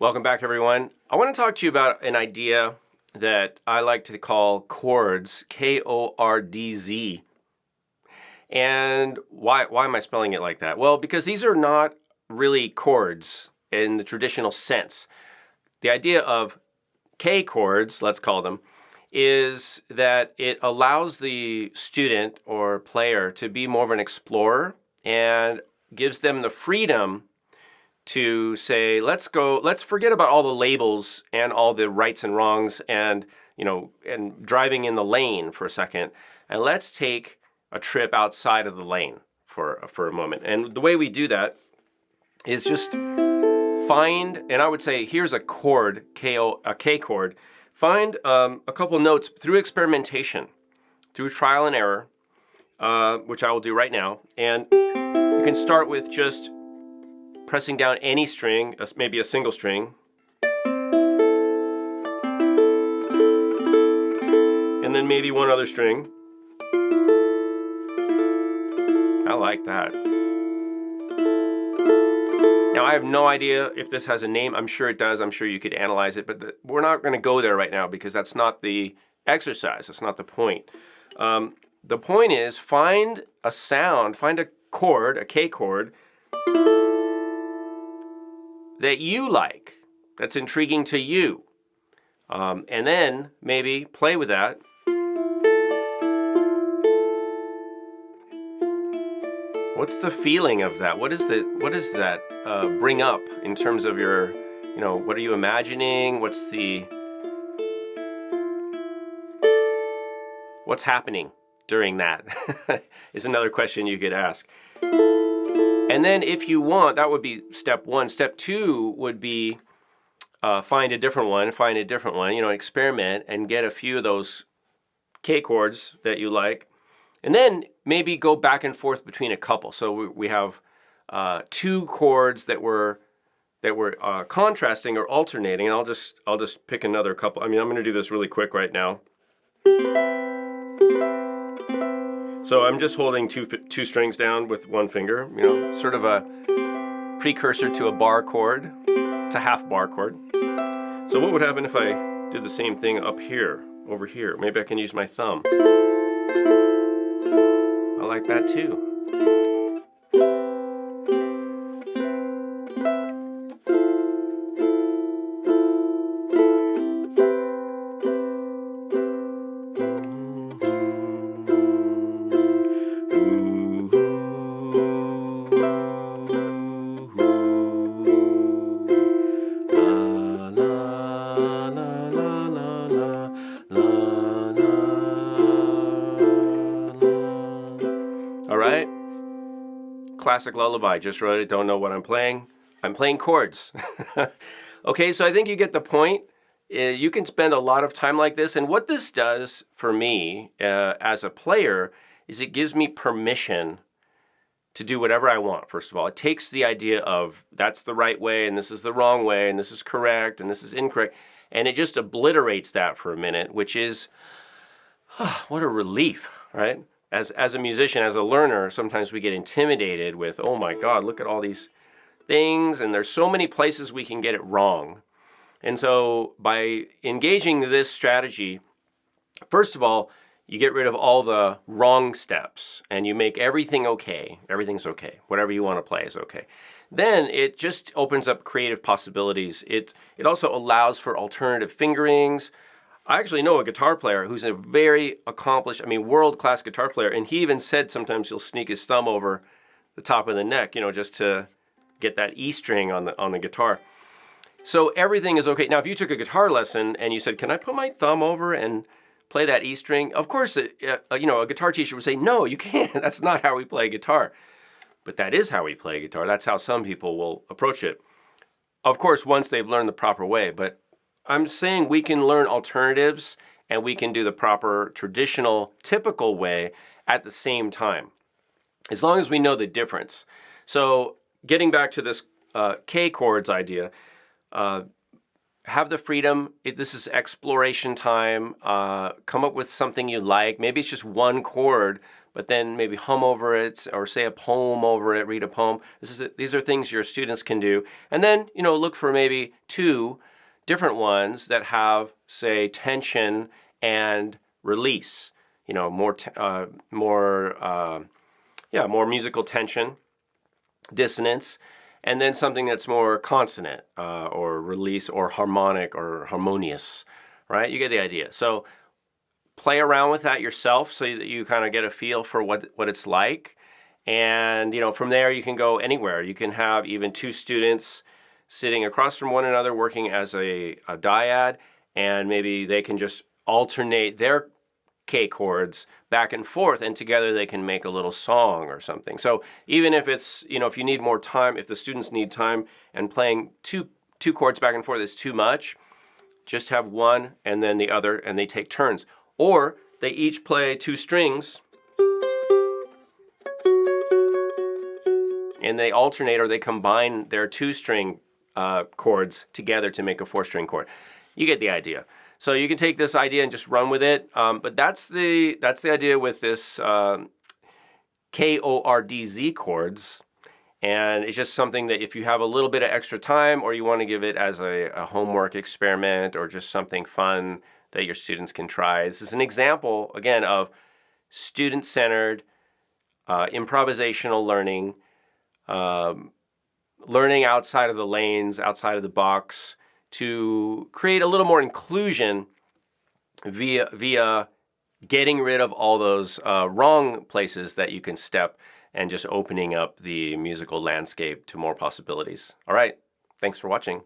Welcome back, everyone. I want to talk to you about an idea that I like to call chords, K-O-R-D-Z. And why am I spelling it like that? Well, because these are not really chords in the traditional sense. The idea of K-chords, let's call them, is that it allows the student or player to be more of an explorer and gives them the freedom to say, let's forget about all the labels and all the rights and wrongs and driving in the lane for a second, and let's take a trip outside of the lane for a moment. And the way we do that is just find, and I would say here's a chord, a K chord. Find a couple notes through experimentation, through trial and error, which I will do right now. And you can start with just pressing down any string, maybe a single string, and then maybe one other string. I like that. Now, I have no idea if this has a name. I'm sure it does. I'm sure you could analyze it, but we're not going to go there right now because that's not the exercise. That's not the point. The point is find a sound, find a chord, a K chord, that you like, that's intriguing to you. And then maybe play with that. What's the feeling of that? What does that bring up in terms of your, what are you imagining? What's happening during that is another question you could ask. And then if you want, that would be step one. Step two would be find a different one, experiment and get a few of those K chords that you like. And then maybe go back and forth between a couple. So we have two chords that were contrasting or alternating, and I'll just pick another couple. I'm going to do this really quick right now. So I'm just holding two strings down with one finger, sort of a precursor to a bar chord. It's a half bar chord. So what would happen if I did the same thing up here, over here? Maybe I can use my thumb. I like that too. All right, classic lullaby, just wrote it, don't know what I'm playing. I'm playing chords. Okay, so I think you get the point. You can spend a lot of time like this, and what this does for me as a player is it gives me permission to do whatever I want, first of all. It takes the idea of that's the right way, and this is the wrong way, and this is correct, and this is incorrect, and it just obliterates that for a minute, which is, what a relief, right? As a musician, as a learner, sometimes we get intimidated with, oh my God, look at all these things, and there's so many places we can get it wrong. And so by engaging this strategy, first of all, you get rid of all the wrong steps, and you make everything okay. Everything's okay. Whatever you want to play is okay. Then it just opens up creative possibilities. It also allows for alternative fingerings. I actually know a guitar player who's a very accomplished, world-class guitar player, and he even said sometimes he'll sneak his thumb over the top of the neck, just to get that E string on the guitar. So everything is okay. Now, if you took a guitar lesson and you said, "Can I put my thumb over and play that E string?" Of course, a guitar teacher would say, "No, you can't. That's not how we play guitar." But that is how we play guitar. That's how some people will approach it. Of course, once they've learned the proper way, but I'm saying we can learn alternatives and we can do the proper, traditional, typical way at the same time, as long as we know the difference. So getting back to this K chords idea, have the freedom. This is exploration time. Come up with something you like. Maybe it's just one chord, but then maybe hum over it or say a poem over it, read a poem. These are things your students can do. And then, look for maybe 2 different ones that have, say, tension and release. More musical tension, dissonance, and then something that's more consonant or release or harmonic or harmonious, right? You get the idea. So play around with that yourself so that you kind of get a feel for what it's like. And, from there you can go anywhere. You can have even 2 students sitting across from one another working as a dyad, and maybe they can just alternate their K chords back and forth, and together they can make a little song or something. So even if it's, if you need more time, if the students need time and playing two chords back and forth is too much, just have one and then the other, and they take turns. Or they each play 2 strings and they alternate, or they combine their 2-string chords together to make a 4-string chord. You get the idea. So you can take this idea and just run with it. But that's the idea with this KORDZ chords. And it's just something that if you have a little bit of extra time, or you want to give it as a homework experiment, or just something fun that your students can try. This is an example, again, of student-centered improvisational learning, learning outside of the lanes, outside of the box, to create a little more inclusion via getting rid of all those wrong places that you can step, and just opening up the musical landscape to more possibilities. All right, thanks for watching.